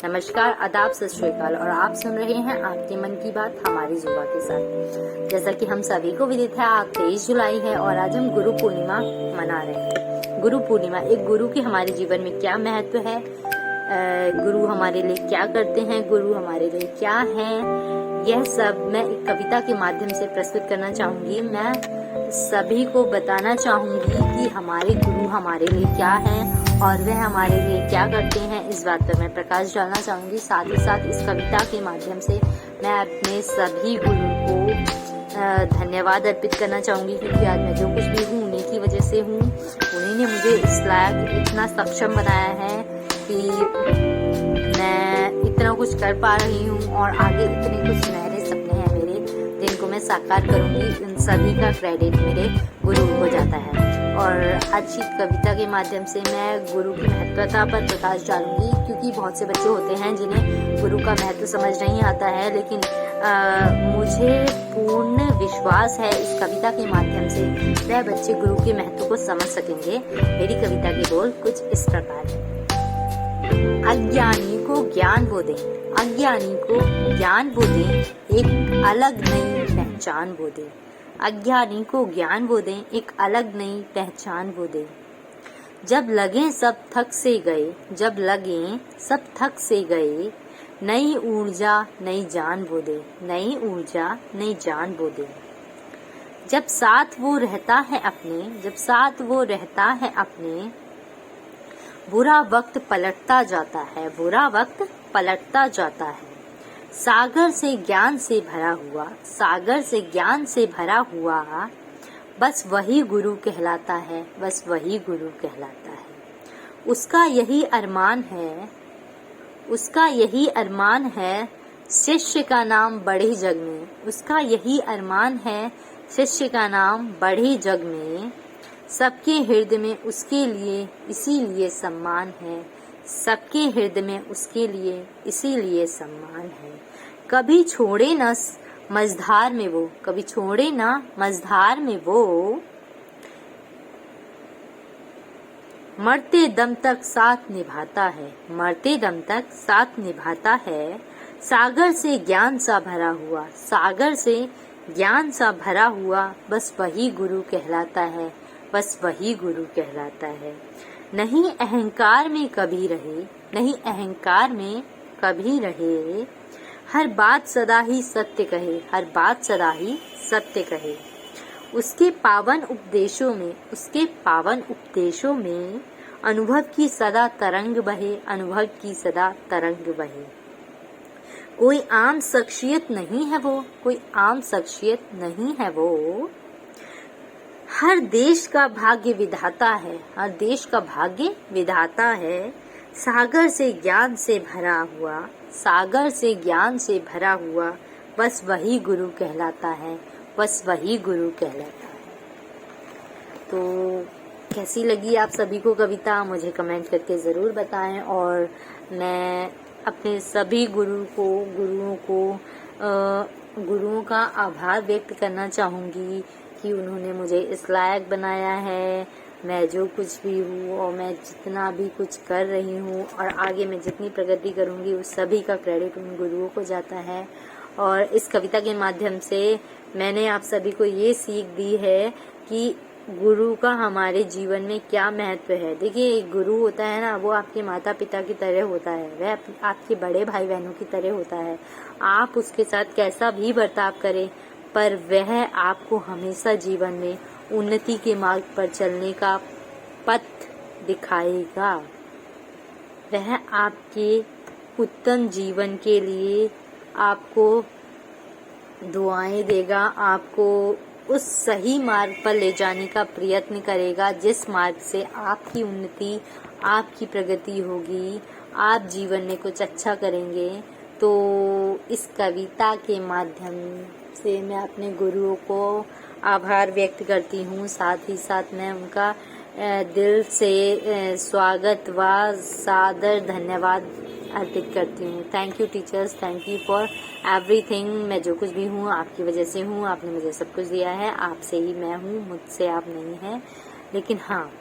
नमस्कार, आदाब, सत श्री अकाल और आप सुन रहे हैं आपके मन की बात हमारी जुबा के साथ। जैसा कि हम सभी को विदित है, आज 23 जुलाई है और आज हम गुरु पूर्णिमा मना रहे हैं। गुरु पूर्णिमा, एक गुरु के हमारे जीवन में क्या महत्व है, गुरु हमारे लिए क्या करते हैं, गुरु हमारे लिए क्या है, यह सब मैं एक कविता के माध्यम से प्रस्तुत करना चाहूंगी। मैं सभी को बताना चाहूंगी कि हमारे गुरु हमारे लिए क्या है और वह हमारे लिए क्या करते हैं, इस बात पर मैं प्रकाश डालना चाहूंगी। साथ ही साथ इस कविता के माध्यम से मैं अपने सभी गुरु को धन्यवाद अर्पित करना चाहूंगी, क्योंकि आज मैं जो कुछ भी हूँ उन्हीं की वजह से हूँ। उन्हीं ने मुझे इस लायक इतना सक्षम बनाया है कि मैं इतना कुछ कर पा रही हूँ और आगे इतने कुछ सुनहरे सपने हैं मेरे, जिनको मैं साकार करूंगी। इन सभी का क्रेडिट मेरे गुरु को जाता है। और आज की कविता के माध्यम से मैं गुरु की महत्वता पर प्रकाश डालूंगी, क्योंकि बहुत से बच्चे होते हैं जिन्हें गुरु का महत्व समझ नहीं आता है, लेकिन मुझे पूर्ण विश्वास है इस कविता के माध्यम से वह बच्चे गुरु के महत्व को समझ सकेंगे। मेरी कविता के बोल कुछ इस प्रकार है। अज्ञानी को ज्ञान वो दे, अज्ञानी को ज्ञान वो दे, एक अलग नई पहचान वो दे। अज्ञानी को ज्ञान वो दे, एक अलग नई पहचान वो दे। जब लगे सब थक से गए, जब लगे सब थक से गए, नई ऊर्जा नई जान वो दे, नई ऊर्जा नई जान वो दे। जब साथ वो रहता है अपने, जब साथ वो रहता है अपने, बुरा वक्त पलटता जाता है, बुरा वक्त पलटता जाता है। सागर से ज्ञान से भरा हुआ, सागर से ज्ञान से भरा हुआ, बस वही गुरु कहलाता है, बस वही गुरु कहलाता है। उसका यही अरमान है, उसका यही अरमान है, शिष्य का नाम बढ़े जग में। उसका यही अरमान है, शिष्य का नाम बढ़े जग में। सबके हृदय में उसके लिए इसीलिए सम्मान है, सबके हृदय में उसके लिए इसीलिए सम्मान है। कभी छोड़े न मझधार में वो, कभी छोड़े न मझधार में वो, मरते दम तक साथ निभाता है, मरते दम तक साथ निभाता है। सागर से ज्ञान सा भरा हुआ, सागर से ज्ञान सा भरा हुआ, बस वही गुरु कहलाता है, बस वही गुरु कहलाता है। नहीं अहंकार में कभी रहे, नहीं अहंकार में कभी रहे, हर बात सदा ही सत्य कहे, हर बात सदा ही सत्य कहे। उसके पावन उपदेशों में, उसके पावन उपदेशों में अनुभव की सदा तरंग बहे, अनुभव की सदा तरंग बहे। कोई आम शख्सियत नहीं है वो, कोई आम शख्सियत नहीं है वो, हर देश का भाग्य विधाता है, हर देश का भाग्य विधाता है। सागर से ज्ञान से भरा हुआ, सागर से ज्ञान से भरा हुआ, बस वही गुरु कहलाता है, बस वही गुरु कहलाता है। तो कैसी लगी आप सभी को कविता, मुझे कमेंट करके ज़रूर बताएं। और मैं अपने सभी गुरुओं का आभार व्यक्त करना चाहूँगी कि उन्होंने मुझे इस लायक बनाया है। मैं जो कुछ भी हूँ और मैं जितना भी कुछ कर रही हूँ और आगे मैं जितनी प्रगति करूँगी, उस सभी का क्रेडिट उन गुरुओं को जाता है। और इस कविता के माध्यम से मैंने आप सभी को ये सीख दी है कि गुरु का हमारे जीवन में क्या महत्व है। देखिए, एक गुरु होता है ना, वो आपके माता पिता की तरह होता है, वह आपके बड़े भाई बहनों की तरह होता है। आप उसके साथ कैसा भी बर्ताव करें, पर वह आपको हमेशा जीवन में उन्नति के मार्ग पर चलने का पथ दिखाएगा। वह आपके उत्तम जीवन के लिए आपको दुआएं देगा, आपको उस सही मार्ग पर ले जाने का प्रयत्न करेगा, जिस मार्ग से आपकी उन्नति, आपकी प्रगति होगी, आप जीवन में कुछ अच्छा करेंगे। तो इस कविता के माध्यम से मैं अपने गुरुओं को आभार व्यक्त करती हूँ। साथ ही साथ मैं उनका दिल से स्वागत व सादर धन्यवाद अर्पित करती हूँ। Thank you teachers, thank you for everything. मैं जो कुछ भी हूँ आपकी वजह से हूँ, आपने मुझे सब कुछ दिया है, आपसे ही मैं हूँ, मुझसे आप नहीं हैं। लेकिन हाँ,